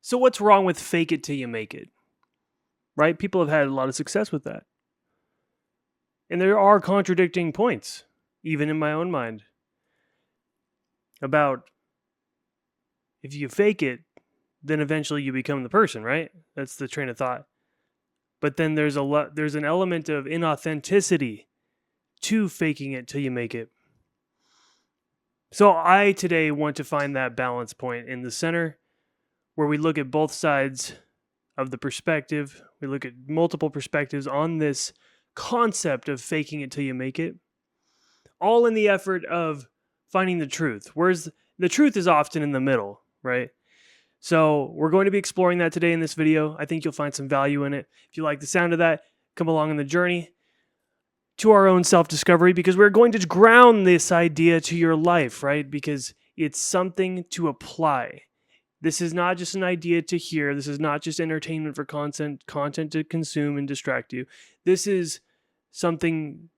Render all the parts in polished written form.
So what's wrong with fake it till you make it? Right? People have had a lot of success with that. And there are contradicting points, even in my own mind, about if you fake it, then eventually you become the person, right? That's the train of thought. But then there's an element of inauthenticity to faking it till you make it. So I today want to find that balance point in the center where we look at both sides of the perspective. We look at multiple perspectives on this concept of faking it till you make it, all in the effort of finding the truth. Whereas the truth is often in the middle, right? So we're going to be exploring that today in this video. I think you'll find some value in it. If you like the sound of that, come along on the journey to our own self-discovery, because we're going to ground this idea to your life, right? Because it's something to apply. This is not just an idea to hear. This is not just entertainment for content to consume and distract you. This is something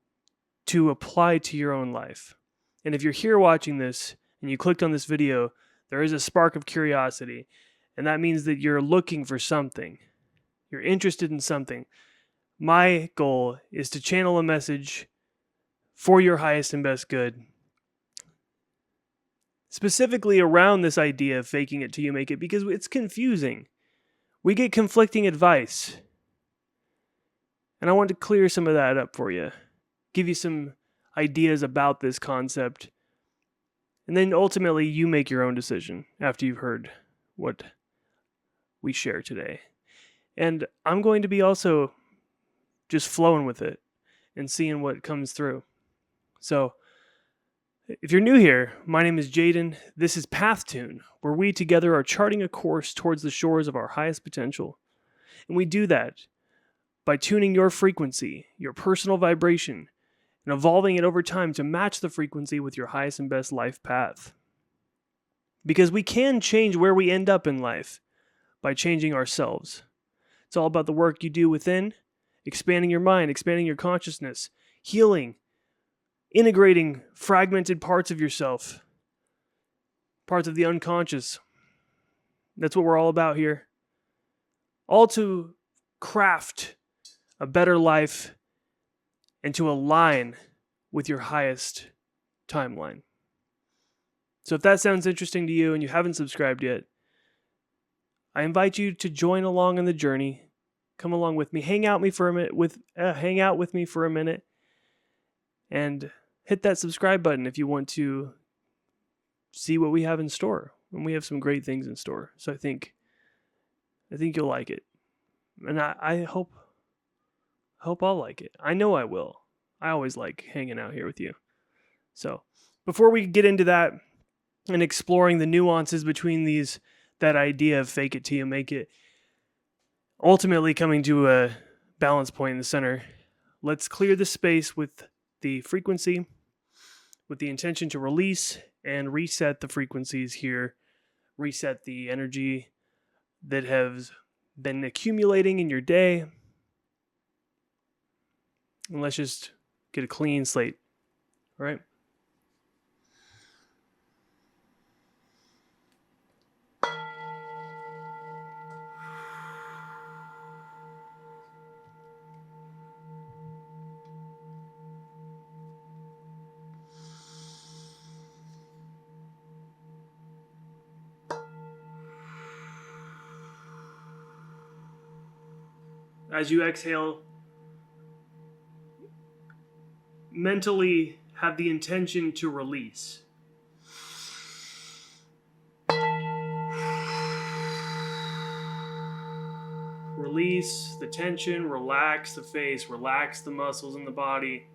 to apply to your own life. And if you're here watching this and you clicked on this video, there is a spark of curiosity. And that means that you're looking for something. You're interested in something. My goal is to channel a message for your highest and best good, specifically around this idea of faking it till you make it, because it's confusing. We get conflicting advice. And I want to clear some of that up for you, give you some ideas about this concept, and then ultimately you make your own decision after you've heard what we share today. And I'm going to be also just flowing with it and seeing what comes through. So, if you're new here, my name is Jaden. This is PathTune, where we together are charting a course towards the shores of our highest potential. And we do that by tuning your frequency, your personal vibration, and evolving it over time to match the frequency with your highest and best life path. Because we can change where we end up in life by changing ourselves. It's all about the work you do within, expanding your mind, expanding your consciousness, healing, integrating fragmented parts of yourself, parts of the unconscious. That's what we're all about here. All to craft a better life and to align with your highest timeline. So if that sounds interesting to you and you haven't subscribed yet, I invite you to join along on the journey. Come along with me. Hang out with me for a minute, and hit that subscribe button if you want to see what we have in store. And we have some great things in store. So I think you'll like it, and I hope I'll like it. I know I will. I always like hanging out here with you. So before we get into that and exploring the nuances between that idea of fake it till you make it, ultimately coming to a balance point in the center, let's clear the space with the frequency, with the intention to release and reset the frequencies here, reset the energy that has been accumulating in your day. And let's just get a clean slate, all right? As you exhale, mentally have the intention to release. Release the tension, relax the face, relax the muscles in the body.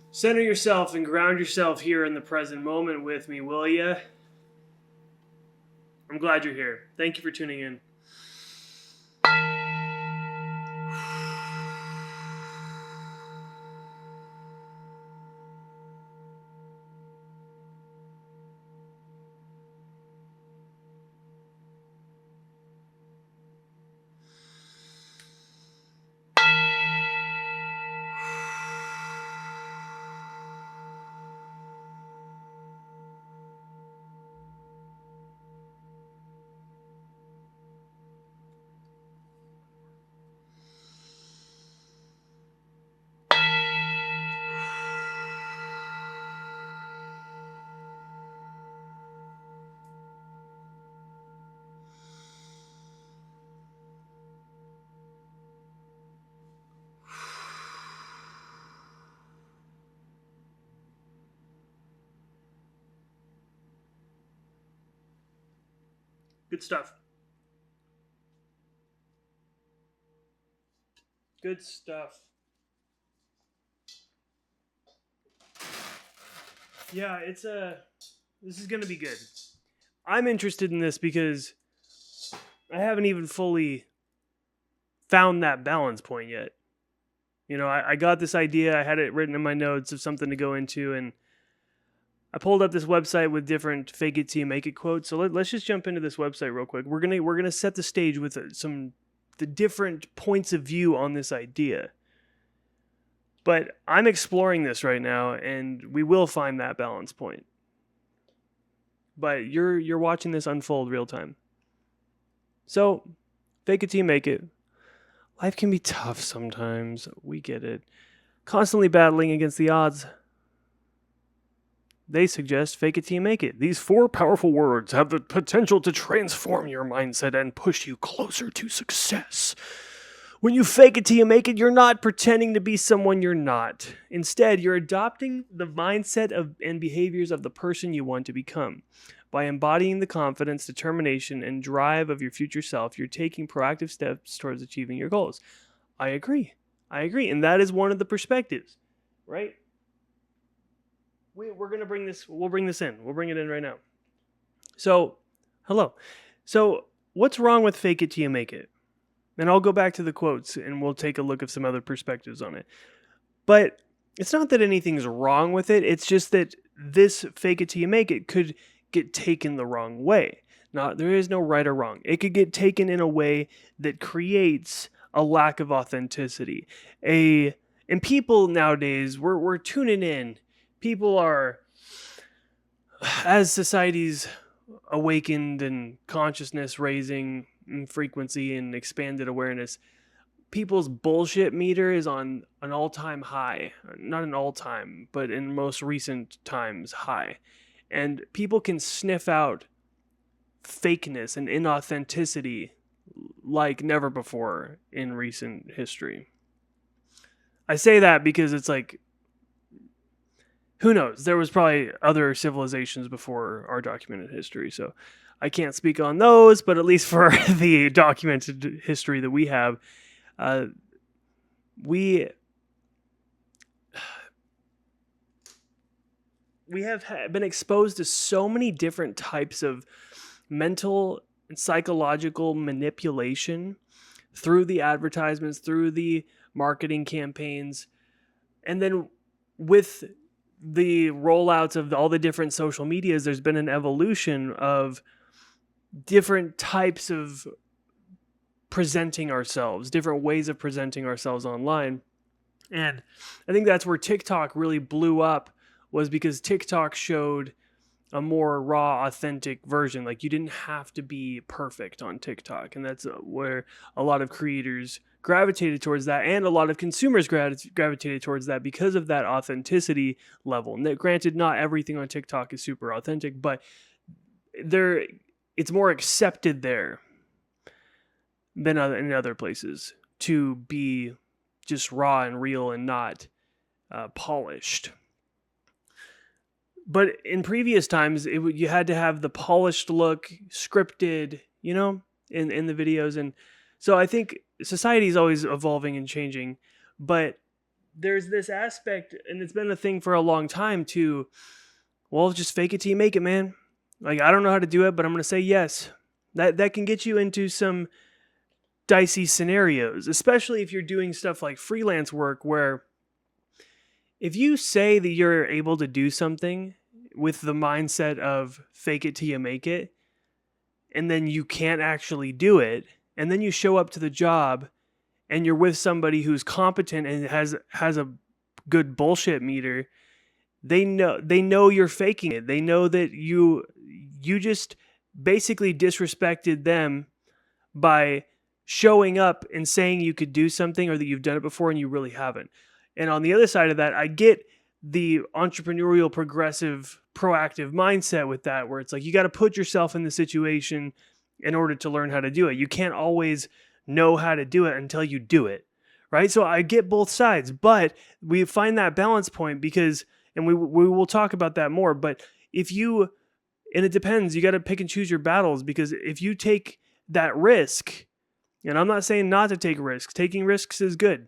Center yourself and ground yourself here in the present moment with me, will ya? I'm glad you're here. Thank you for tuning in. Good stuff. Good stuff. Yeah, this is going to be good. I'm interested in this because I haven't even fully found that balance point yet. You know, I got this idea, I had it written in my notes of something to go into, and I pulled up this website with different fake it till you make it quotes. So let's just jump into this website real quick. We're gonna set the stage with the different points of view on this idea. But I'm exploring this right now, and we will find that balance point. But you're watching this unfold real time. So, fake it till you make it. Life can be tough sometimes. We get it. Constantly battling against the odds. They suggest fake it till you make it. These 4 powerful words have the potential to transform your mindset and push you closer to success. When you fake it till you make it, you're not pretending to be someone you're not. Instead, you're adopting the mindset and behaviors of the person you want to become. By embodying the confidence, determination, and drive of your future self, you're taking proactive steps towards achieving your goals. I agree. And that is one of the perspectives, right? We're going to bring this, we'll bring this in. We'll bring it in right now. So, hello. So, what's wrong with fake it till you make it? And I'll go back to the quotes and we'll take a look at some other perspectives on it. But it's not that anything's wrong with it. It's just that this fake it till you make it could get taken the wrong way. There is no right or wrong. It could get taken in a way that creates a lack of authenticity. And people nowadays, we're tuning in. People are, as society's awakened and consciousness raising in frequency and expanded awareness, people's bullshit meter is on an all-time high. Not an all-time, but in most recent times high. And people can sniff out fakeness and inauthenticity like never before in recent history. I say that because it's like, who knows? There was probably other civilizations before our documented history, so I can't speak on those, but at least for the documented history that we have, we have been exposed to so many different types of mental and psychological manipulation through the advertisements, through the marketing campaigns, and then with the rollouts of all the different social medias, there's been an evolution of different types of presenting ourselves, different ways of presenting ourselves online. And I think that's where TikTok really blew up, was because TikTok showed a more raw, authentic version. Like, you didn't have to be perfect on TikTok. And that's where a lot of creators gravitated towards that, and a lot of consumers gravitated towards that because of that authenticity level. And that, granted, not everything on TikTok is super authentic, but it's more accepted there than in other places to be just raw and real and not polished. But in previous times, you had to have the polished look, scripted, in the videos. And so I think society is always evolving and changing. But there's this aspect, and it's been a thing for a long time, to, well, just fake it till you make it, man. Like, I don't know how to do it, but I'm going to say yes. That can get you into some dicey scenarios, especially if you're doing stuff like freelance work, where if you say that you're able to do something with the mindset of fake it till you make it, and then you can't actually do it, and then you show up to the job and you're with somebody who's competent and has a good bullshit meter, they know you're faking it. They know that you just basically disrespected them by showing up and saying you could do something, or that you've done it before and you really haven't. And on the other side of that, I get the entrepreneurial, progressive, proactive mindset with that, where it's like, you got to put yourself in the situation in order to learn how to do it. You can't always know how to do it until you do it, right? So I get both sides, but we find that balance point because, and we will talk about that more, but if you And it depends. You got to pick and choose your battles, because if you take that risk, and I'm not saying not to take risks, taking risks is good.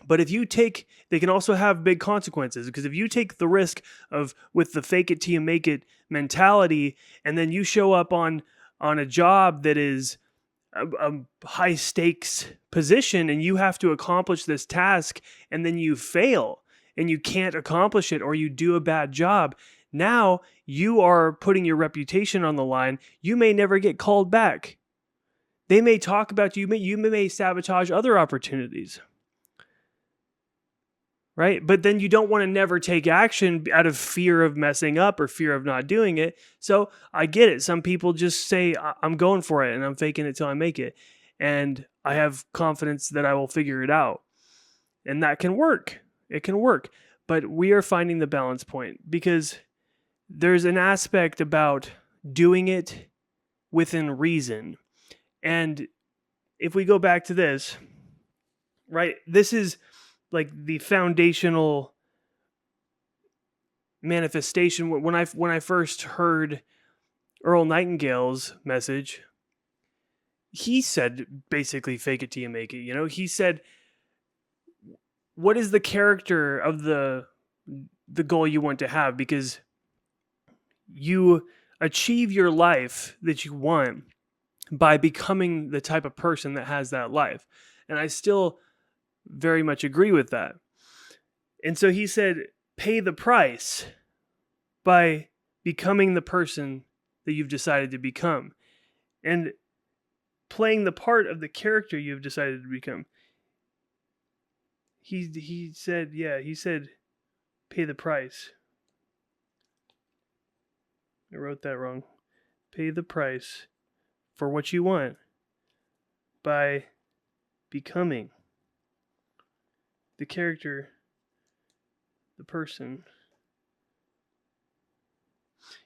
But if you take, they can also have big consequences, because if you take the risk of with the fake it till you make it mentality, and then you show up on a job that is a high stakes position and you have to accomplish this task, and then you fail and you can't accomplish it, or you do a bad job, now you are putting your reputation on the line. You may never get called back. They may talk about you. You may sabotage other opportunities. Right? But then you don't want to never take action out of fear of messing up or fear of not doing it. So I get it. Some people just say, I'm going for it and I'm faking it till I make it. And I have confidence that I will figure it out. And that can work. It can work. But we are finding the balance point, because there's an aspect about doing it within reason. And if we go back to this, right, this is like the foundational manifestation. When I first heard Earl Nightingale's message, he said basically fake it till you make it. He said, what is the character of the goal you want to have? Because you achieve your life that you want by becoming the type of person that has that life. And I still very much agree with that. And so he said, pay the price by becoming the person that you've decided to become, and playing the part of the character you've decided to become. He said, pay the price. I wrote that wrong. Pay the price for what you want by becoming the character, the person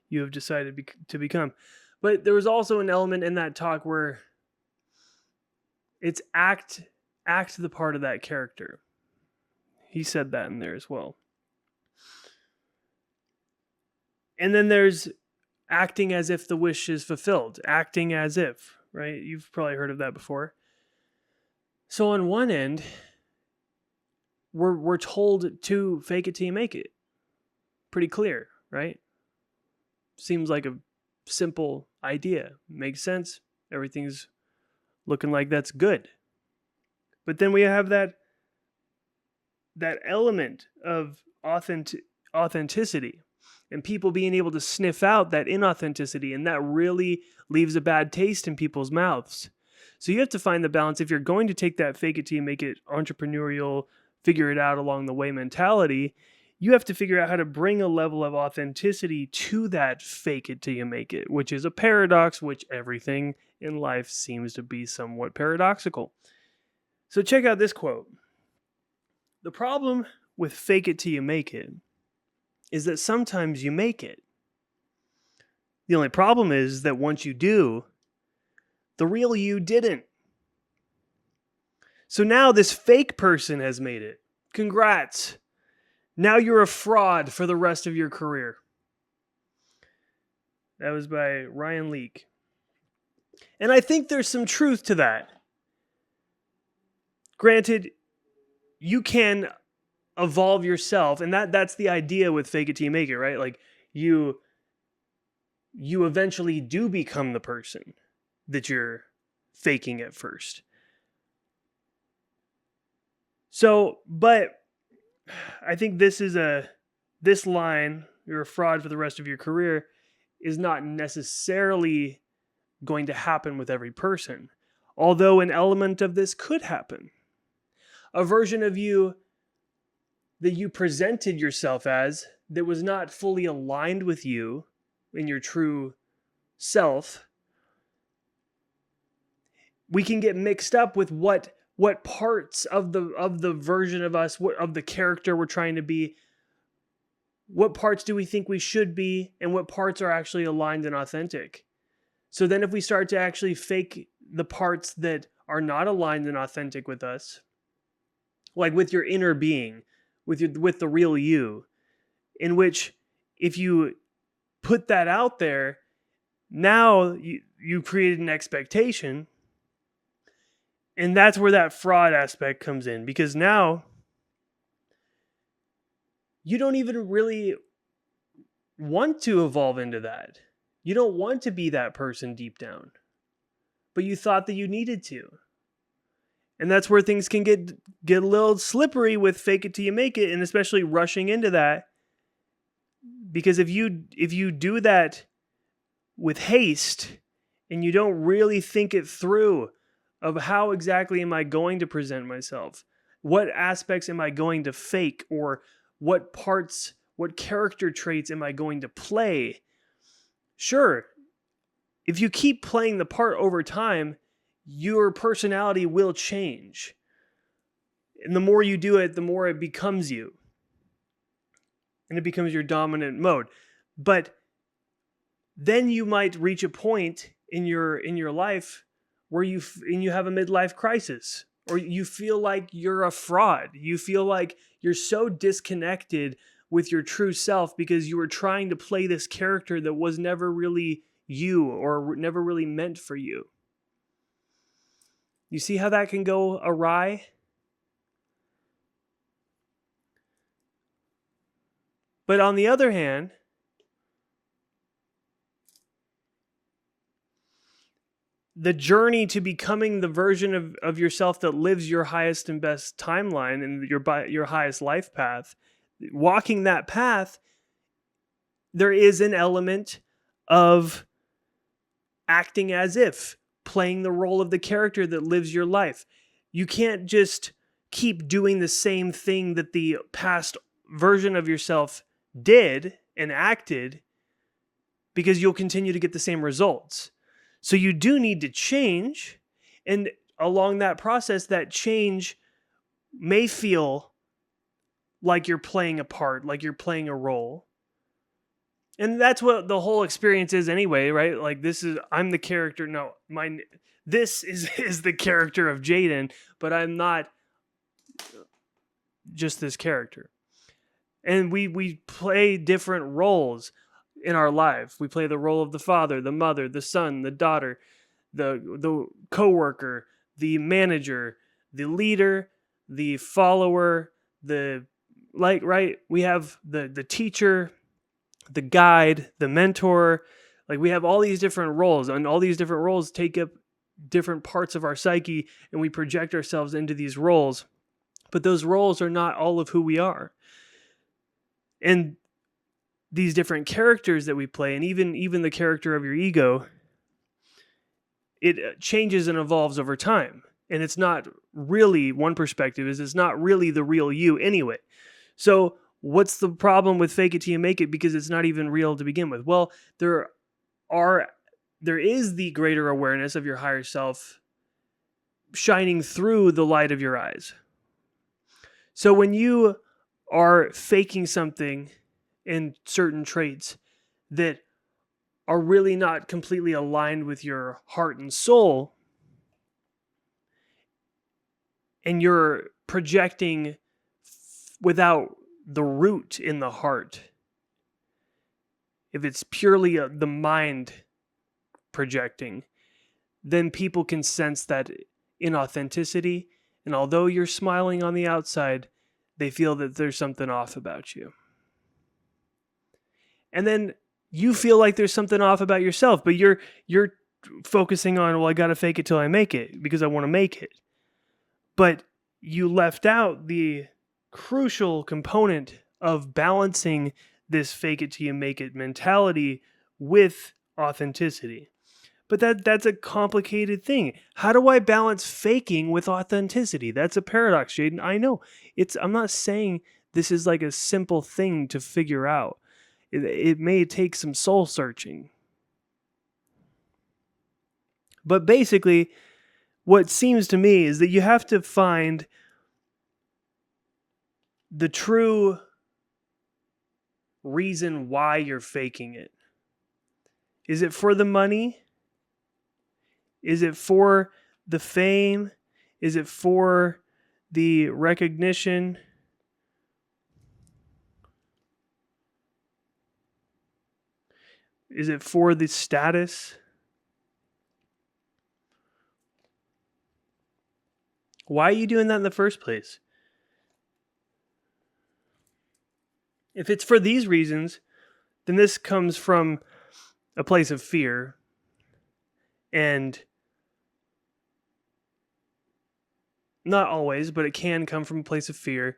you have decided to become. But there was also an element in that talk where it's act the part of that character. He said that in there as well. And then there's acting as if the wish is fulfilled. Acting as if, right? You've probably heard of that before. So on one end, we're told to fake it till you make it. Pretty clear, right? Seems like a simple idea. Makes sense. Everything's looking like that's good. But then we have that element of authenticity, and people being able to sniff out that inauthenticity, and that really leaves a bad taste in people's mouths. So you have to find the balance. If you're going to take that fake it till you make it entrepreneurial, figure it out along the way mentality, you have to figure out how to bring a level of authenticity to that fake it till you make it, which is a paradox, which everything in life seems to be somewhat paradoxical. So check out this quote. The problem with fake it till you make it is that sometimes you make it. The only problem is that once you do, the real you didn't. So now this fake person has made it. Congrats. Now you're a fraud for the rest of your career. That was by Ryan Leake. And I think there's some truth to that. Granted, you can evolve yourself, and that's the idea with fake it till you make it, right? Like you eventually do become the person that you're faking at first. So, but I think this line, you're a fraud for the rest of your career, is not necessarily going to happen with every person. Although an element of this could happen. A version of you that you presented yourself as that was not fully aligned with you in your true self, we can get mixed up with what parts of the version of us, of the character we're trying to be, what parts do we think we should be, and what parts are actually aligned and authentic. So then if we start to actually fake the parts that are not aligned and authentic with us, like with your inner being, with the real you, in which if you put that out there, Now you created an expectation, and that's where that fraud aspect comes in, because now you don't even really want to evolve into that. You don't want to be that person deep down, but you thought that you needed to. And that's where things can get a little slippery with fake it till you make it, and especially rushing into that. Because if you do that with haste and you don't really think it through of how exactly am I going to present myself, what aspects am I going to fake, or what parts, what character traits am I going to play? Sure, if you keep playing the part over time, your personality will change. And the more you do it, the more it becomes you. And it becomes your dominant mode. But then you might reach a point in your life where you have a midlife crisis, or you feel like you're a fraud. You feel like you're so disconnected with your true self because you were trying to play this character that was never really you, or never really meant for you. You see how that can go awry? But on the other hand, the journey to becoming the version of yourself that lives your highest and best timeline and your highest life path, walking that path, there is an element of acting as if, playing the role of the character that lives your life. You can't just keep doing the same thing that the past version of yourself did and acted, because you'll continue to get the same results. So you do need to change, and along that process, that change may feel like you're playing a part, like you're playing a role. And that's what the whole experience is anyway, right? Like, I'm the character. No, this is the character of Jaden, but I'm not just this character. And we play different roles in our life. We play the role of the father, the mother, the son, the daughter, the coworker, the manager, the leader, the follower, we have the teacher, the guide, the mentor. Like, we have all these different roles, and all these different roles take up different parts of our psyche, and we project ourselves into these roles. But those roles are not all of who we are. And these different characters that we play, and even the character of your ego, it changes and evolves over time. And it's not really, one perspective is it's not really the real you anyway. So what's the problem with fake it till you make it? Because it's not even real to begin with. Well, there is the greater awareness of your higher self shining through the light of your eyes. So when you are faking something in certain traits that are really not completely aligned with your heart and soul, and you're projecting without the root in the heart, if it's purely the mind projecting, then people can sense that inauthenticity, and although you're smiling on the outside, they feel that there's something off about you. And then you feel like there's something off about yourself, but you're focusing on, well, I got to fake it till I make it because I want to make it. But you left out the crucial component of balancing this fake it till you make it mentality with authenticity. But that's a complicated thing. How do I balance faking with authenticity? That's a paradox, Jaden. I know. I'm not saying this is like a simple thing to figure out. It may take some soul searching. But basically, what seems to me is that you have to find the true reason why you're faking it. Is it for the money? Is it for the fame? Is it for the recognition? Is it for the status? Why are you doing that in the first place? If it's for these reasons, then this comes from a place of fear, and not always, but it can come from a place of fear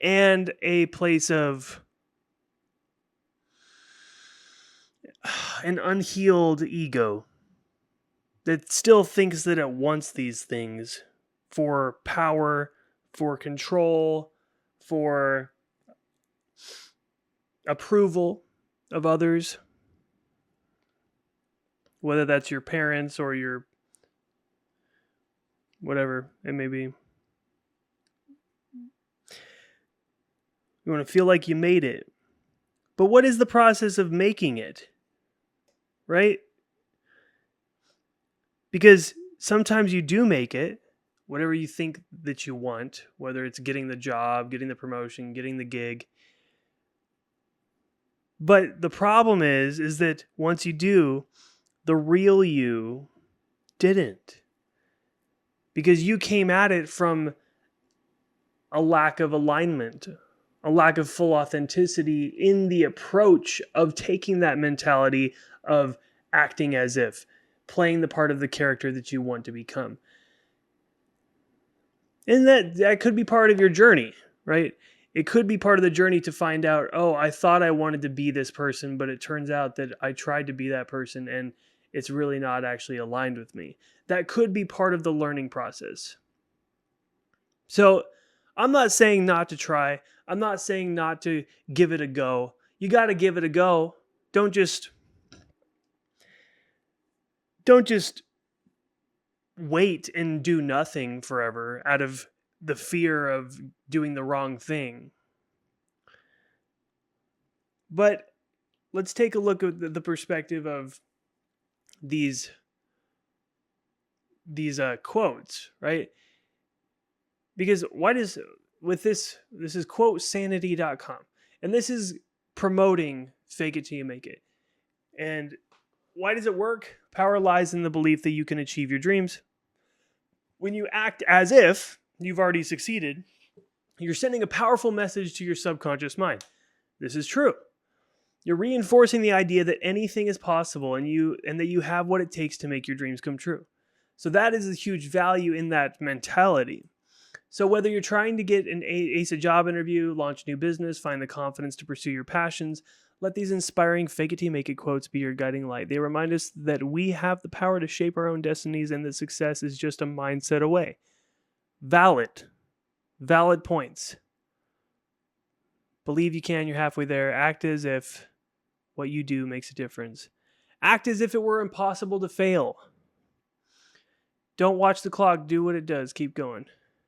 and a place of an unhealed ego that still thinks that it wants these things for power, for control, for approval of others, whether that's your parents or your whatever it may be. You want to feel like you made it. But what is the process of making it? Right? Because sometimes you do make it, whatever you think that you want, whether it's getting the job, getting the promotion, getting the gig. But the problem is that once you do, the real you didn't. Because you came at it from a lack of alignment, a lack of full authenticity in the approach of taking that mentality of acting as if, playing the part of the character that you want to become. And that could be part of your journey, right? It could be part of the journey to find out, oh, I thought I wanted to be this person, but it turns out that I tried to be that person and it's really not actually aligned with me. That could be part of the learning process. So I'm not saying not to try. I'm not saying not to give it a go. You got to give it a go. Don't just wait and do nothing forever out of the fear of doing the wrong thing. But let's take a look at the perspective of these quotes, right? Because this is quotesanity.com, and this is promoting fake it till you make it. And why does it work? Power lies in the belief that you can achieve your dreams. When you act as if you've already succeeded, you're sending a powerful message to your subconscious mind. This is true. You're reinforcing the idea that anything is possible and that you have what it takes to make your dreams come true. So that is a huge value in that mentality. So whether you're trying to get an ace a job interview, launch a new business, find the confidence to pursue your passions, let these inspiring fake it till you make it quotes be your guiding light. They remind us that we have the power to shape our own destinies and that success is just a mindset away. Valid points. Believe you can, you're halfway there. Act as if what you do makes a difference. Act as if it were impossible to fail. Don't watch the clock, do what it does, keep going.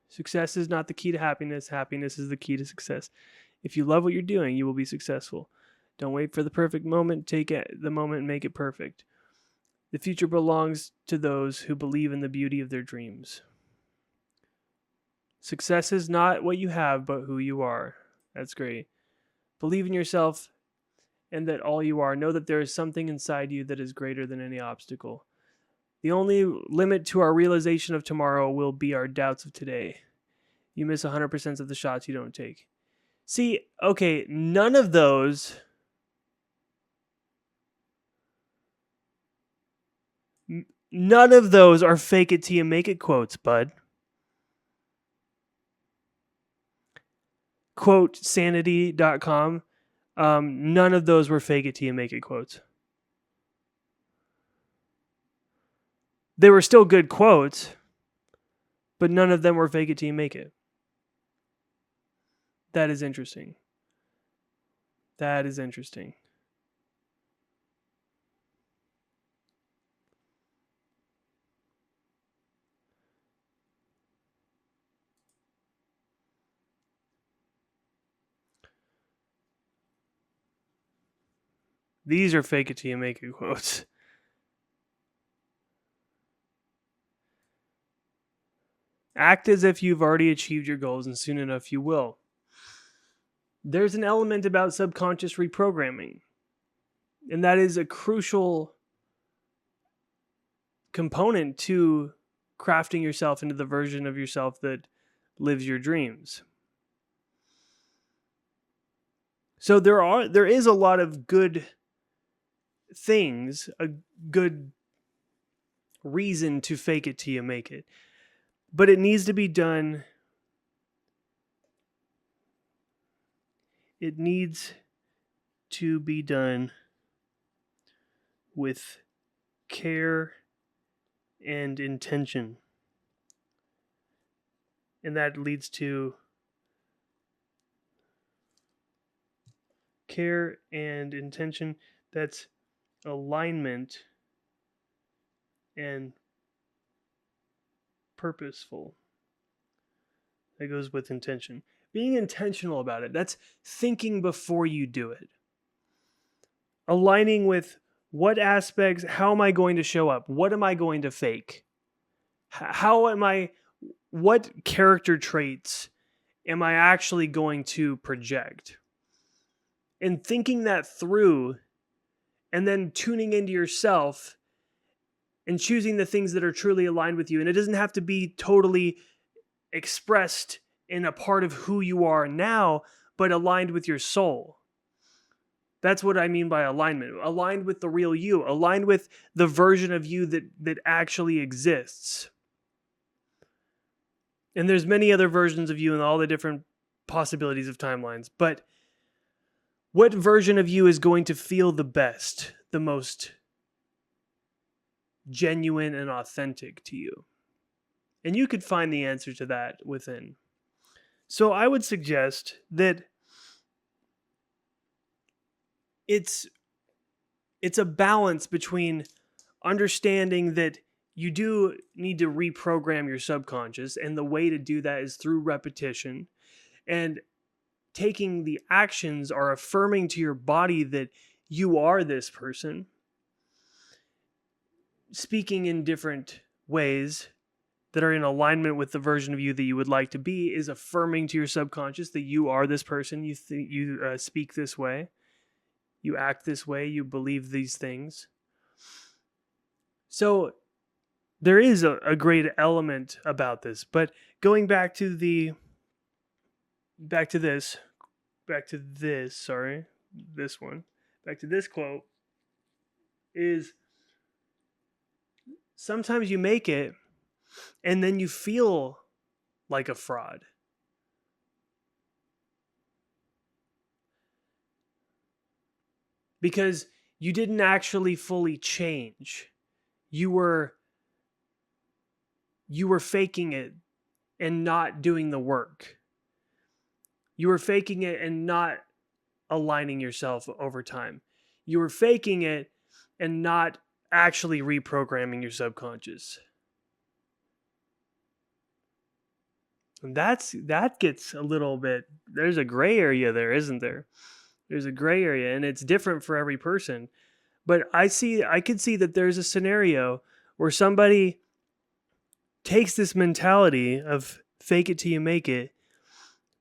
Success is not the key to happiness. Happiness is the key to success. If you love what you're doing, you will be successful. Don't wait for the perfect moment. Take the moment and make it perfect. The future belongs to those who believe in the beauty of their dreams. Success is not what you have, but who you are. That's great. Believe in yourself and that all you are. Know that there is something inside you that is greater than any obstacle. The only limit to our realization of tomorrow will be our doubts of today. You miss 100% of the shots you don't take. See, okay, none of those are fake it till you make it quotes, bud. Quotesanity.com. None of those were fake it till you make it quotes. They were still good quotes, but none of them were fake it till you make it. That is interesting. That is interesting. These are fake it till you make it quotes. Act as if you've already achieved your goals and soon enough you will. There's an element about subconscious reprogramming. And that is a crucial component to crafting yourself into the version of yourself that lives your dreams. So there is a lot of good things, a good reason to fake it till you make it. But it needs to be done. It needs to be done with care and intention. And that leads to care and intention. That's alignment and purposeful. That goes with intention. Being intentional about it. That's thinking before you do it. Aligning with what aspects, how am I going to show up? What am I going to fake? What character traits am I actually going to project? And thinking that through, and then tuning into yourself and choosing the things that are truly aligned with you. And it doesn't have to be totally expressed in a part of who you are now, but aligned with your soul. That's what I mean by alignment. Aligned with the real you. Aligned with the version of you that actually exists. And there's many other versions of you and all the different possibilities of timelines. But what version of you is going to feel the best, the most genuine and authentic to you? And you could find the answer to that within. So I would suggest that it's a balance between understanding that you do need to reprogram your subconscious, and the way to do that is through repetition, and taking the actions are affirming to your body that you are this person, speaking in different ways that are in alignment with the version of you that you would like to be is affirming to your subconscious that you are this person. You speak this way, you act this way, you believe these things. So there is a great element about this. But going back to this quote is, sometimes you make it and then you feel like a fraud. Because you didn't actually fully change. You were faking it and not doing the work. You were faking it and not aligning yourself over time. You were faking it and not actually reprogramming your subconscious. And that gets a little bit, there's a gray area there, isn't there? There's a gray area, and it's different for every person. But I could see that there's a scenario where somebody takes this mentality of fake it till you make it,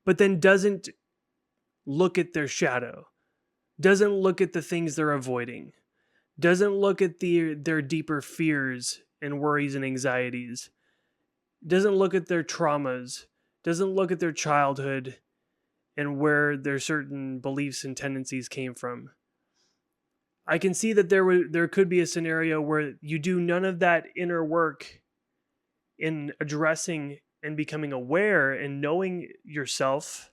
but then doesn't look at their shadow, doesn't look at the things they're avoiding, doesn't look at their deeper fears and worries and anxieties, doesn't look at their traumas, doesn't look at their childhood and where their certain beliefs and tendencies came from. I can see that there could be a scenario where you do none of that inner work in addressing and becoming aware and knowing yourself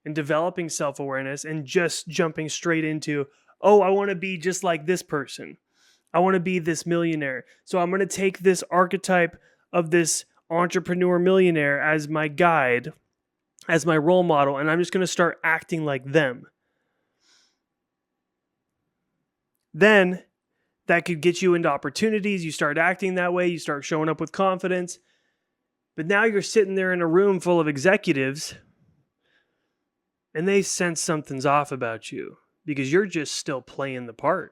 and developing self-awareness, and just jumping straight into, oh, I want to be just like this person. I want to be this millionaire. So I'm going to take this archetype of this entrepreneur millionaire as my guide, as my role model, and I'm just going to start acting like them. Then that could get you into opportunities. You start acting that way. You start showing up with confidence. But now you're sitting there in a room full of executives and they sense something's off about you because you're just still playing the part.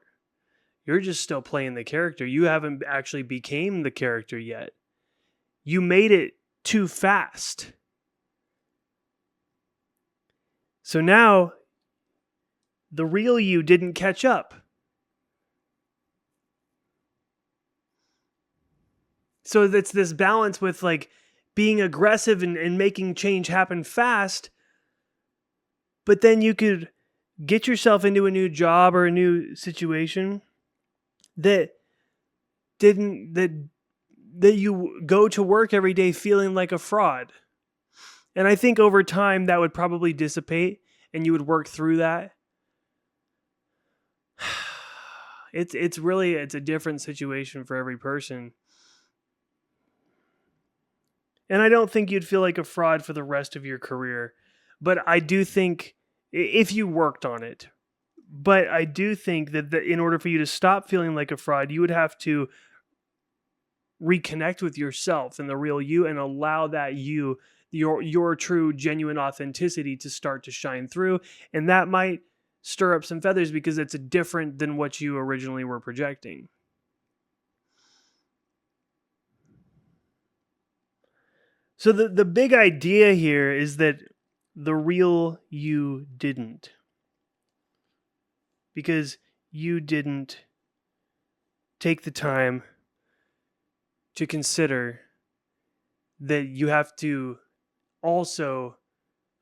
You're just still playing the character. You haven't actually became the character yet. You made it too fast. So now the real you didn't catch up. So it's this balance with like being aggressive and making change happen fast, but then you could get yourself into a new job or a new situation that didn't that you go to work every day feeling like a fraud. And I think over time that would probably dissipate and you would work through that. It's a different situation for every person. And I don't think you'd feel like a fraud for the rest of your career. But I do think if you worked on it, but I do think that in order for you to stop feeling like a fraud, you would have to reconnect with yourself and the real you and allow that you, your true, genuine authenticity to start to shine through. And that might stir up some feathers because it's different than what you originally were projecting. So the big idea here is that the real you didn't. Because you didn't take the time to consider that you have to also,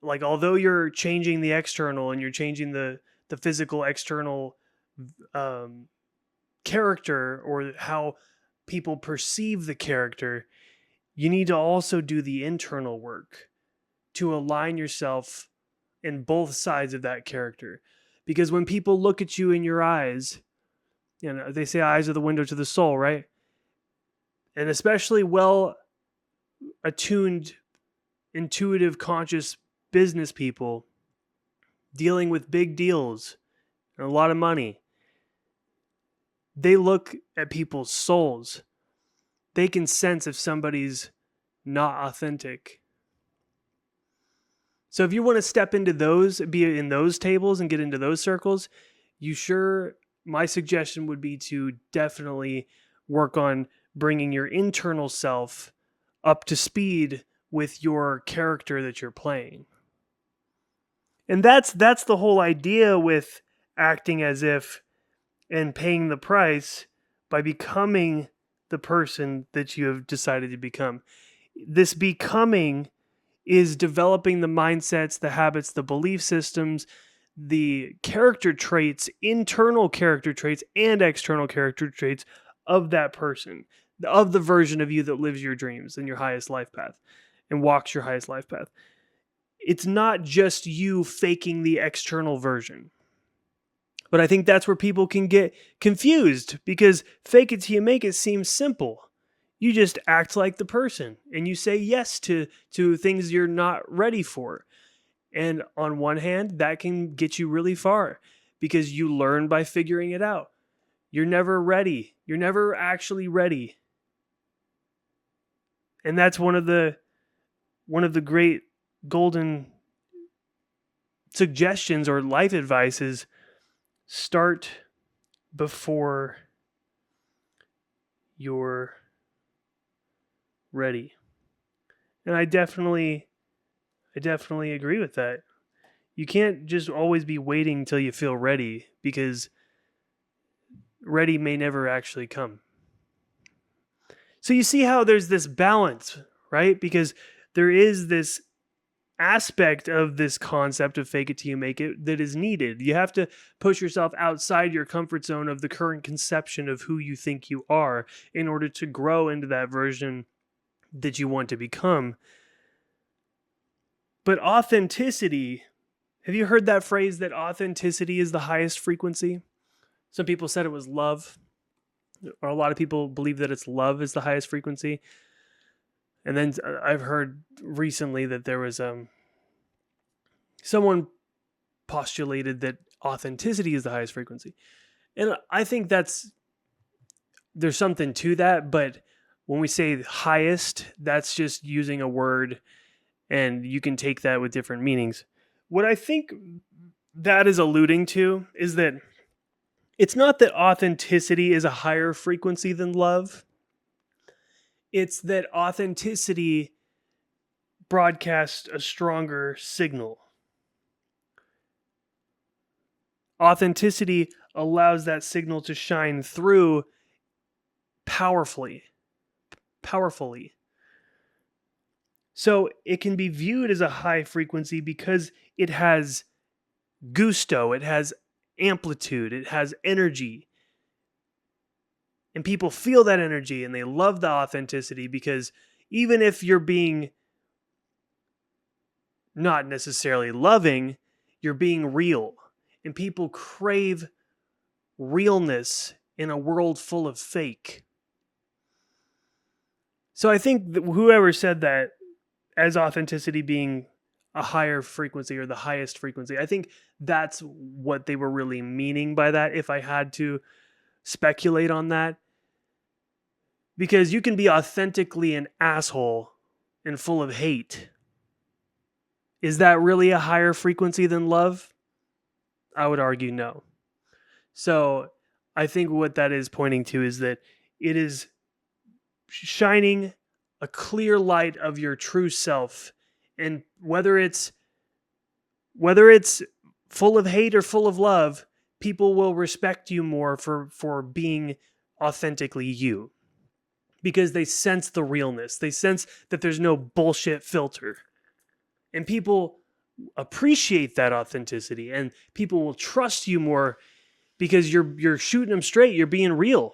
like, although you're changing the external and you're changing the physical external character or how people perceive the character, you need to also do the internal work to align yourself in both sides of that character. Because when people look at you in your eyes, you know, they say eyes are the window to the soul, right? And especially well attuned, intuitive, conscious business people dealing with big deals and a lot of money, they look at people's souls. They can sense if somebody's not authentic. So if you want to step into those, be in those tables and get into those circles, my suggestion would be to definitely work on bringing your internal self up to speed with your character that you're playing. And that's the whole idea with acting as if and paying the price by becoming the person that you have decided to become. This becoming is developing the mindsets, the habits, the belief systems, the character traits, internal character traits and external character traits of that person, of the version of you that lives your dreams and your highest life path and walks your highest life path. It's not just you faking the external version. But I think that's where people can get confused because fake it till you make it seems simple. You just act like the person and you say yes to things you're not ready for. And on one hand, that can get you really far because you learn by figuring it out. You're never ready. You're never actually ready. And that's one of the great golden suggestions or life advice is start before you're ready. And I definitely agree with that. You can't just always be waiting until you feel ready because ready may never actually come. So you see how there's this balance, right? Because there is this aspect of this concept of fake it till you make it that is needed. You have to push yourself outside your comfort zone of the current conception of who you think you are in order to grow into that version that you want to become. But authenticity, have you heard that phrase that authenticity is the highest frequency? Some people said it was love, or a lot of people believe that it's love is the highest frequency. And then I've heard recently that there was someone postulated that authenticity is the highest frequency. And I think there's something to that, but when we say highest, that's just using a word and you can take that with different meanings. What I think that is alluding to is that it's not that authenticity is a higher frequency than love. It's that authenticity broadcasts a stronger signal. Authenticity allows that signal to shine through powerfully. So it can be viewed as a high frequency because it has gusto, it has amplitude, it has energy. And people feel that energy and they love the authenticity because even if you're being not necessarily loving, you're being real. And people crave realness in a world full of fake. So I think that whoever said that as authenticity being a higher frequency or the highest frequency, I think that's what they were really meaning by that, if I had to speculate on that. Because you can be authentically an asshole and full of hate. Is that really a higher frequency than love? I would argue no. So I think what that is pointing to is that it is shining a clear light of your true self. And whether it's full of hate or full of love, people will respect you more for being authentically you. Because they sense the realness. They sense that there's no bullshit filter. And people appreciate that authenticity, and people will trust you more because you're shooting them straight, you're being real.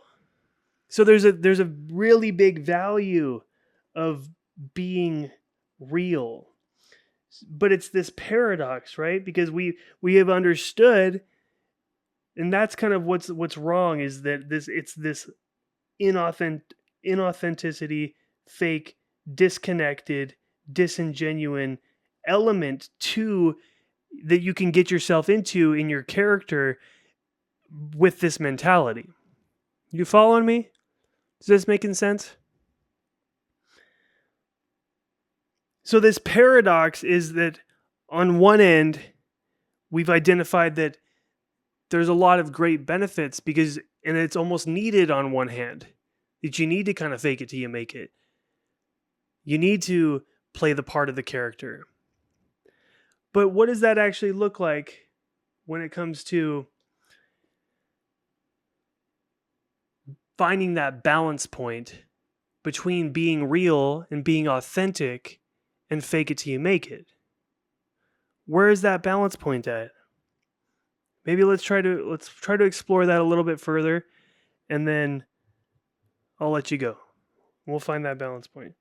So there's a really big value of being real. But it's this paradox, right? Because we have understood, and that's kind of what's wrong, is that it's this inauthenticity, fake, disconnected, disingenuine element to that you can get yourself into in your character with this mentality. You following me? Is this making sense? So this paradox is that on one end, we've identified that there's a lot of great benefits because, and it's almost needed on one hand, that you need to kind of fake it till you make it. You need to play the part of the character. But what does that actually look like when it comes to finding that balance point between being real and being authentic and fake it till you make it? Where is that balance point at? Maybe let's try to explore that a little bit further, and then I'll let you go. We'll find that balance point.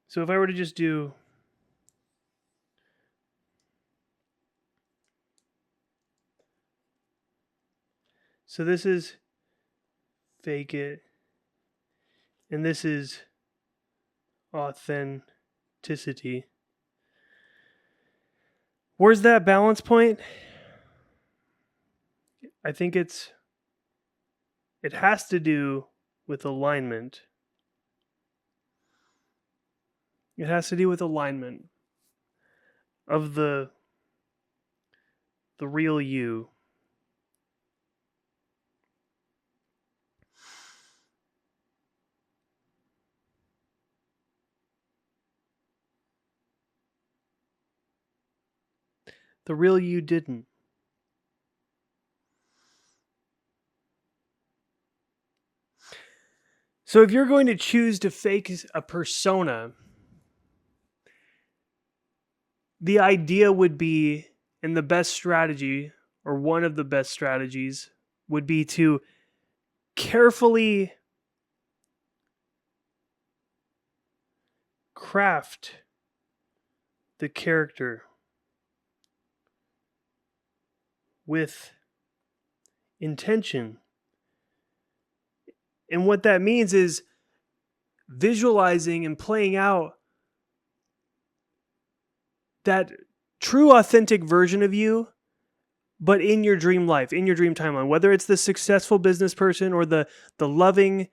So if I were to just do so this is fake it, and this is authenticity. Where's that balance point? I think it has to do with alignment. It has to do with alignment of the real you. The real you didn't. So if you're going to choose to fake a persona, the idea would be, and the best strategy, or one of the best strategies, would be to carefully craft the character with intention. And what that means is visualizing and playing out that true authentic version of you, but in your dream life, in your dream timeline, whether it's the successful business person or the loving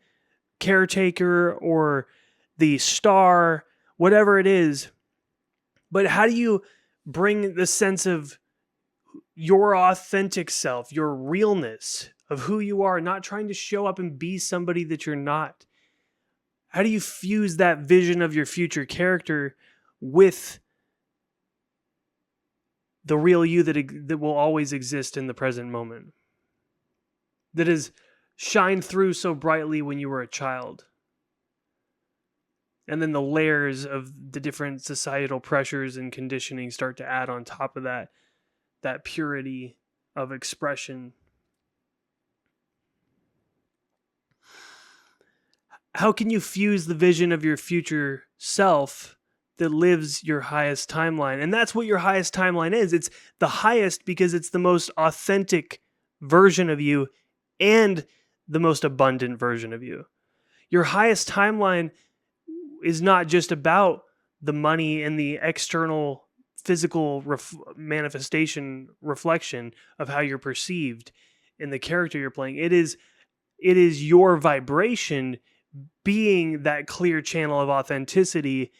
caretaker or the star, whatever it is. But how do you bring the sense of your authentic self, your realness of who you are, not trying to show up and be somebody that you're not? How do you fuse that vision of your future character with the real you that will always exist in the present moment, that is shined through so brightly when you were a child. And then the layers of the different societal pressures and conditioning start to add on top of that purity of expression. How can you fuse the vision of your future self that lives your highest timeline? And that's what your highest timeline is. It's the highest because it's the most authentic version of you and the most abundant version of you. Your highest timeline is not just about the money and the external physical manifestation reflection of how you're perceived in the character you're playing. It is your vibration being that clear channel of authenticity,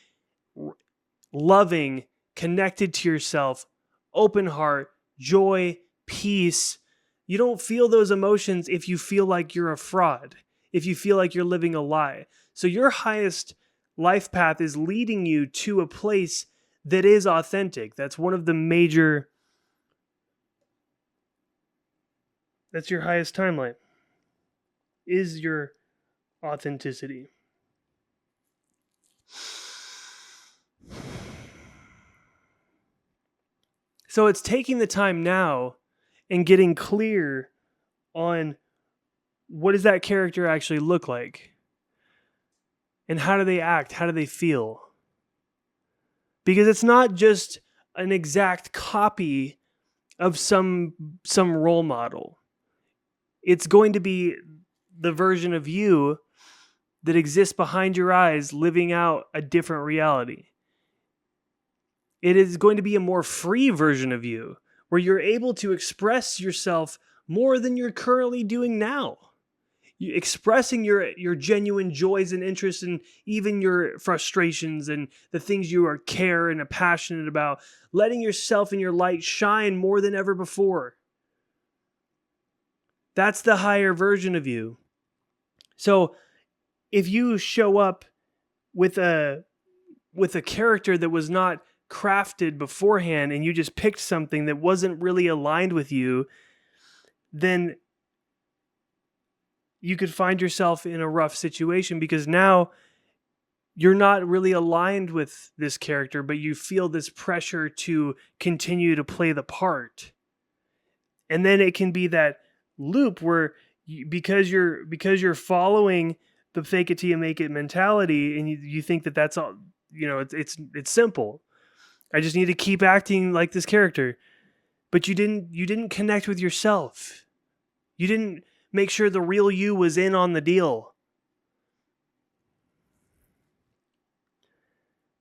loving, connected to yourself, open heart, joy, peace. You don't feel those emotions if you feel like you're a fraud, if you feel like you're living a lie. So your highest life path is leading you to a place that is authentic. That's one of the major, that's your highest timeline, is your authenticity. So it's taking the time now and getting clear on what does that character actually look like? And how do they act? How do they feel? Because it's not just an exact copy of some role model. It's going to be the version of you that exists behind your eyes, living out a different reality. It is going to be a more free version of you, where you're able to express yourself more than you're currently doing now. Expressing your genuine joys and interests, and even your frustrations and the things you care and are passionate about, letting yourself and your light shine more than ever before. That's the higher version of you. So if you show up with a character that was not crafted beforehand and you just picked something that wasn't really aligned with you, then you could find yourself in a rough situation, because now you're not really aligned with this character, but you feel this pressure to continue to play the part. And then it can be that loop where because you're following the fake it till you make it mentality, and you think that that's all, it's simple. I just need to keep acting like this character. But you didn't connect with yourself. You didn't make sure the real you was in on the deal.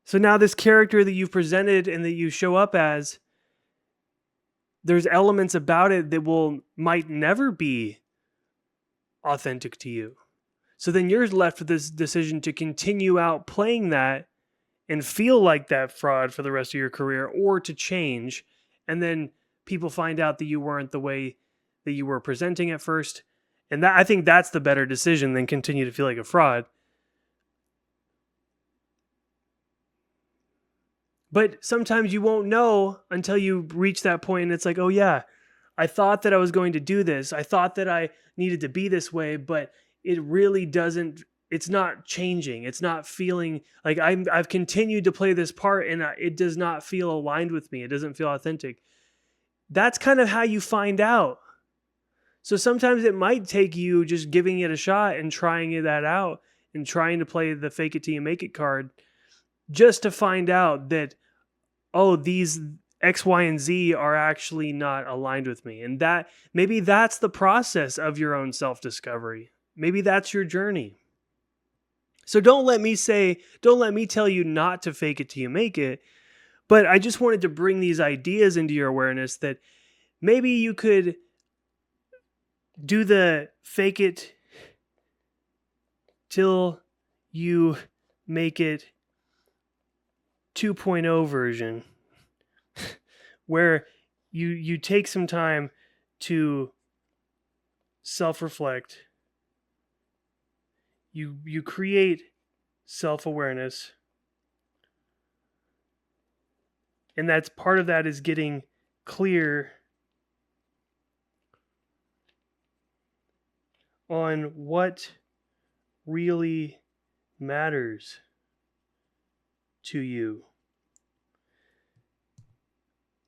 So now this character that you've presented and that you show up as, there's elements about it that might never be authentic to you. So then you're left with this decision to continue out playing that and feel like that fraud for the rest of your career, or to change. And then people find out that you weren't the way that you were presenting at first. And I think that's the better decision than continue to feel like a fraud. But sometimes you won't know until you reach that point, and it's like, oh yeah, I thought that I was going to do this. I thought that I needed to be this way, but it really doesn't. It's not changing. It's not feeling like I've continued to play this part, and it does not feel aligned with me. It doesn't feel authentic. That's kind of how you find out. So sometimes it might take you just giving it a shot and trying that out and trying to play the fake it till you make it card, just to find out that, oh, these X, Y, and Z are actually not aligned with me. And that maybe that's the process of your own self-discovery. Maybe that's your journey. So don't let me tell you not to fake it till you make it. But I just wanted to bring these ideas into your awareness that maybe you could do the fake it till you make it 2.0 version, where you take some time to self-reflect. You create self-awareness. And that's part of that is getting clear on what really matters to you.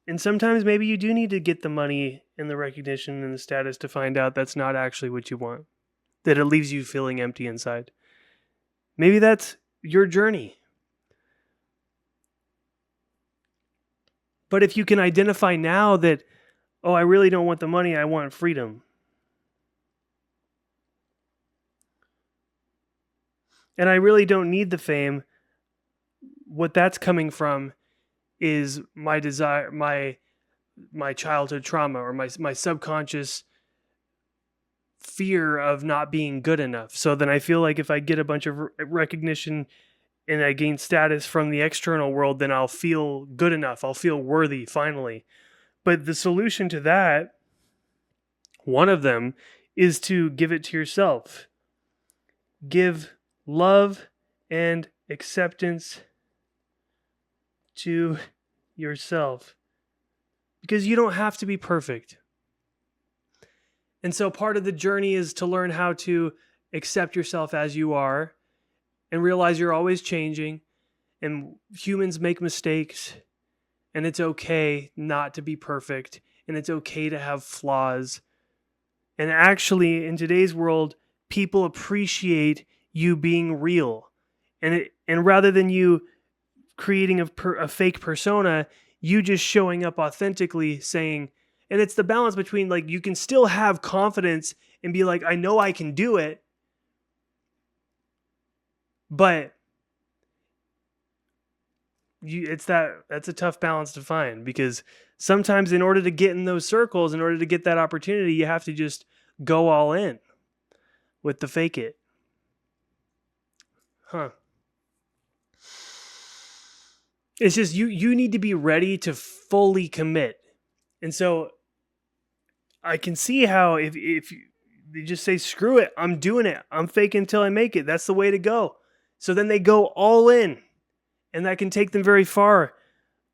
And sometimes maybe you do need to get the money and the recognition and the status to find out that's not actually what you want, that it leaves you feeling empty inside. Maybe that's your journey. But if you can identify now that, oh, I really don't want the money, I want freedom. And I really don't need the fame. What that's coming from is my desire, my childhood trauma, or my subconscious fear of not being good enough. So then I feel like if I get a bunch of recognition and I gain status from the external world, then I'll feel good enough. I'll feel worthy finally. But the solution to that, one of them, is to give it to yourself. Give love and acceptance to yourself. Because you don't have to be perfect. And so part of the journey is to learn how to accept yourself as you are and realize you're always changing and humans make mistakes and it's okay not to be perfect and it's okay to have flaws. And actually, in today's world, people appreciate you being real. And rather than you creating a fake persona, you just showing up authentically saying, and it's the balance between like you can still have confidence and be like, I know I can do it, but that's a tough balance to find, because sometimes in order to get in those circles, in order to get that opportunity, you have to just go all in with the fake it. It's just you need to be ready to fully commit. And so I can see how if you just say, screw it, I'm doing it, I'm faking until I make it, that's the way to go. So then they go all in, and that can take them very far.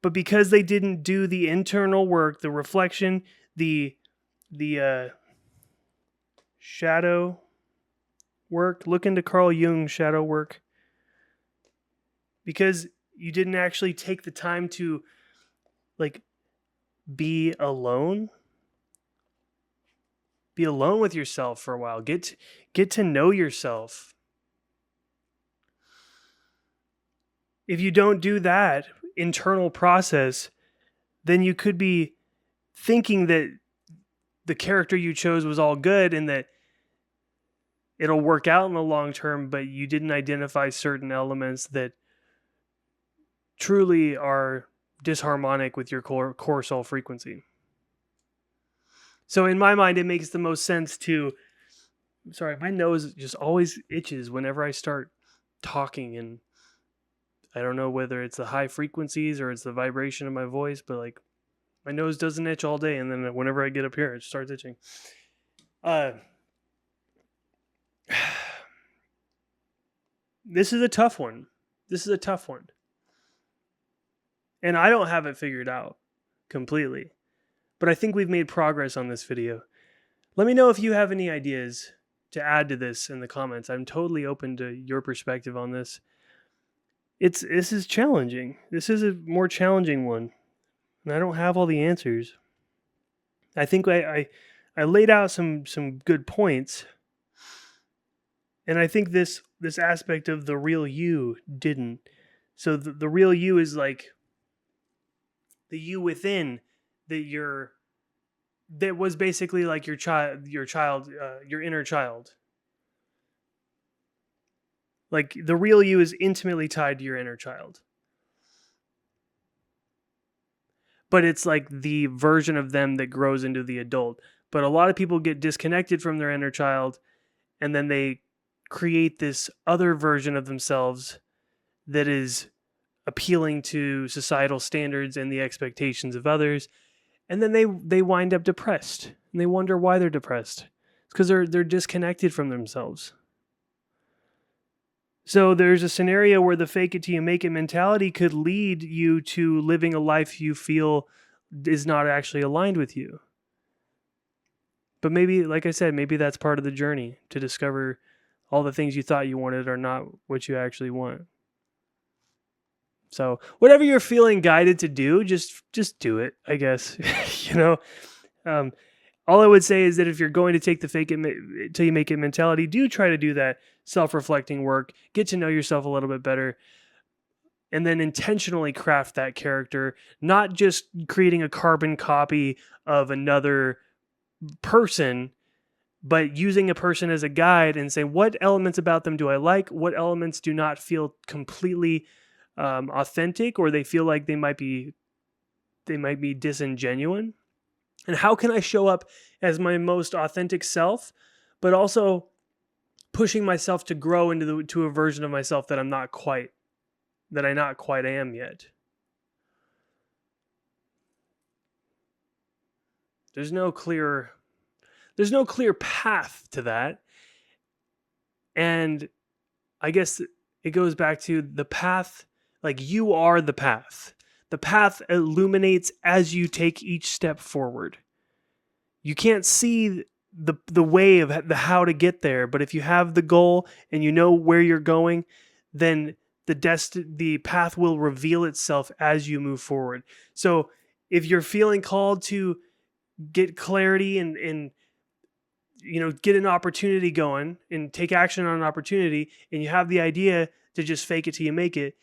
But because they didn't do the internal work, the reflection, the shadow work, look into Carl Jung's shadow work. Because you didn't actually take the time to like be alone. Be alone with yourself for a while. Get to know yourself. If you don't do that internal process, then you could be thinking that the character you chose was all good and that it'll work out in the long term, but you didn't identify certain elements that truly are disharmonic with your core soul frequency. So in my mind, it makes the most sense to... Sorry, my nose just always itches whenever I start talking, and I don't know whether it's the high frequencies or it's the vibration of my voice, but like my nose doesn't itch all day, and then whenever I get up here, it starts itching. This is a tough one. And I don't have it figured out completely, but I think we've made progress on this video. Let me know if you have any ideas to add to this in the comments. I'm totally open to your perspective on this. This is challenging. This is a more challenging one, and I don't have all the answers. I think I laid out some good points, and I think this aspect of the real you didn't. So the real you is like the you within that was basically like your inner child. Like the real you is intimately tied to your inner child. But it's like the version of them that grows into the adult. But a lot of people get disconnected from their inner child, and then they create this other version of themselves that is appealing to societal standards and the expectations of others. And then they wind up depressed, and they wonder why they're depressed. It's because they're disconnected from themselves. So there's a scenario where the fake it till you make it mentality could lead you to living a life you feel is not actually aligned with you. But maybe, like I said, maybe that's part of the journey, to discover all the things you thought you wanted are not what you actually want. So whatever you're feeling guided to do, just do it, I guess. All I would say is that if you're going to take the fake it till you make it mentality, do try to do that self-reflecting work, get to know yourself a little bit better, and then intentionally craft that character, not just creating a carbon copy of another person, but using a person as a guide and saying, what elements about them do I like? What elements do not feel completely authentic, or they feel like they might be disingenuous? And how can I show up as my most authentic self, but also pushing myself to grow to a version of myself that I not quite am yet? There's no clear path to that. And I guess it goes back to the path, like you are the path. The path illuminates as you take each step forward. You can't see the way of how to get there, but if you have the goal and you know where you're going, then the path will reveal itself as you move forward. So if you're feeling called to get clarity and get an opportunity going and take action on an opportunity, and you have the idea to just fake it till you make it,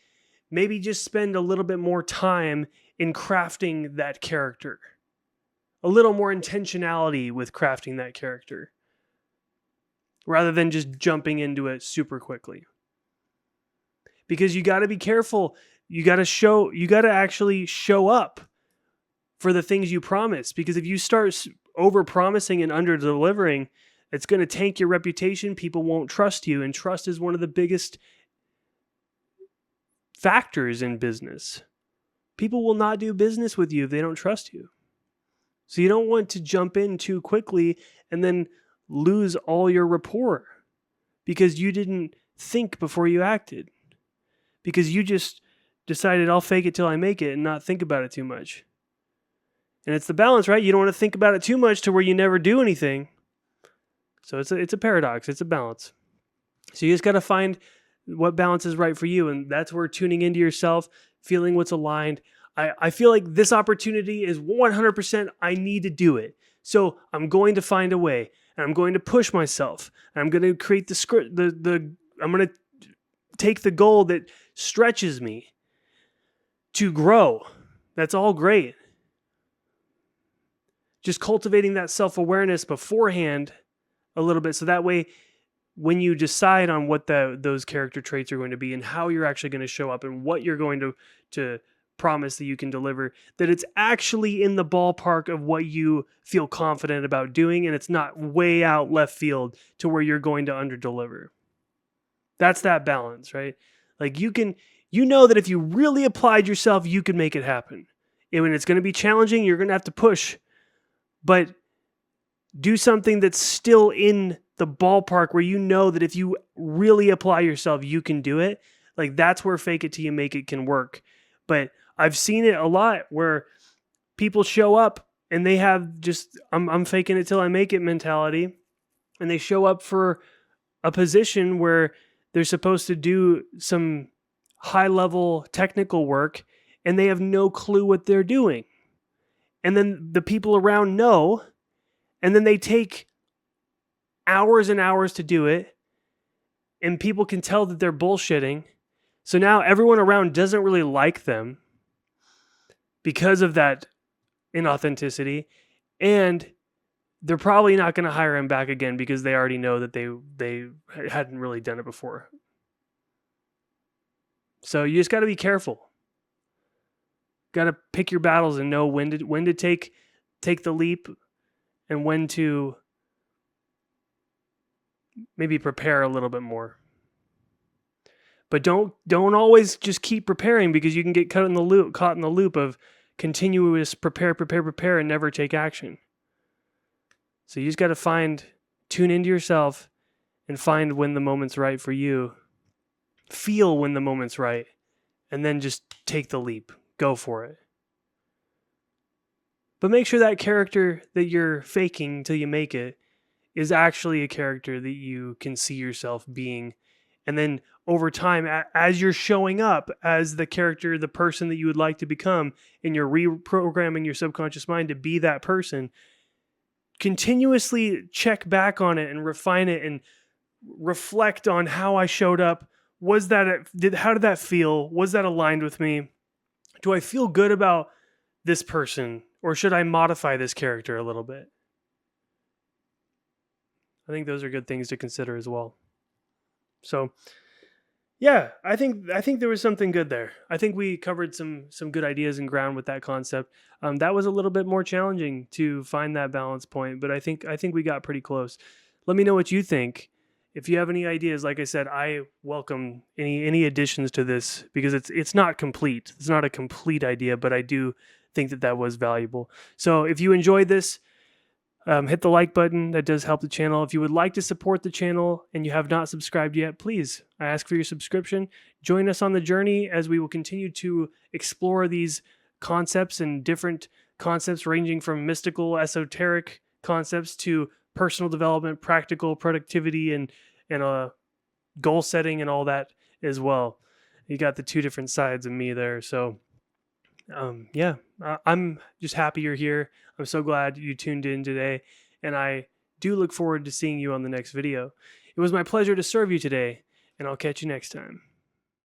maybe just spend a little bit more time in crafting that character. A little more intentionality with crafting that character, rather than just jumping into it super quickly. Because you got to be careful. You got to actually show up for the things you promise. Because if you start over promising and under delivering, it's going to tank your reputation. People won't trust you. And trust is one of the biggest factors in business. People will not do business with you if they don't trust you. So you don't want to jump in too quickly and then lose all your rapport because you didn't think before you acted. Because you just decided, I'll fake it till I make it and not think about it too much. And it's the balance, right? You don't want to think about it too much to where you never do anything. So it's a paradox. It's a balance. So you just got to find what balance is right for you. And that's where tuning into yourself, feeling what's aligned. I feel like this opportunity is 100%, I need to do it. So I'm going to find a way, and I'm going to push myself. And I'm going to create the script, I'm going to take the goal that stretches me to grow. That's all great. Just cultivating that self-awareness beforehand a little bit, so that way when you decide on what those character traits are going to be and how you're actually going to show up and what you're going to promise that you can deliver, that it's actually in the ballpark of what you feel confident about doing, and it's not way out left field to where you're going to underdeliver. That's that balance, right? Like you know that if you really applied yourself, you can make it happen. And when it's going to be challenging, you're going to have to push, but do something that's still in the ballpark where you know that if you really apply yourself, you can do it. Like that's where fake it till you make it can work. But I've seen it a lot where people show up and they have just, I'm faking it till I make it mentality. And they show up for a position where they're supposed to do some high level technical work and they have no clue what they're doing. And then the people around know, and then they take hours and hours to do it. And people can tell that they're bullshitting. So now everyone around doesn't really like them because of that inauthenticity, and they're probably not going to hire him back again because they already know that they hadn't really done it before. So you just got to be careful. Got to pick your battles and know when to take the leap and when to maybe prepare a little bit more. But don't always just keep preparing, because you can get caught in the loop of continuous prepare and never take action. So you just got to tune into yourself and find when the moment's right for you. Feel when the moment's right, and then just take the leap. Go for it. But make sure that character that you're faking till you make it is actually a character that you can see yourself being. And then over time, as you're showing up as the character, the person that you would like to become, and you're reprogramming your subconscious mind to be that person, continuously check back on it and refine it and reflect on how I showed up. Was that how did that feel? Was that aligned with me? Do I feel good about this person, or should I modify this character a little bit? I think those are good things to consider as well. So, yeah, I think there was something good there. I think we covered some good ideas and ground with that concept. That was a little bit more challenging to find that balance point, but I think we got pretty close. Let me know what you think. If you have any ideas, like I said, I welcome any additions to this, because it's not complete. It's not a complete idea, but I do think that was valuable. So if you enjoyed this, hit the like button. That does help the channel. If you would like to support the channel and you have not subscribed yet, please, I ask for your subscription. Join us on the journey as we will continue to explore these concepts and different concepts ranging from mystical, esoteric concepts to personal development, practical productivity, and goal setting and all that as well. You got the two different sides of me there. So yeah, I'm just happy you're here. I'm so glad you tuned in today, and I do look forward to seeing you on the next video. It was my pleasure to serve you today, and I'll catch you next time.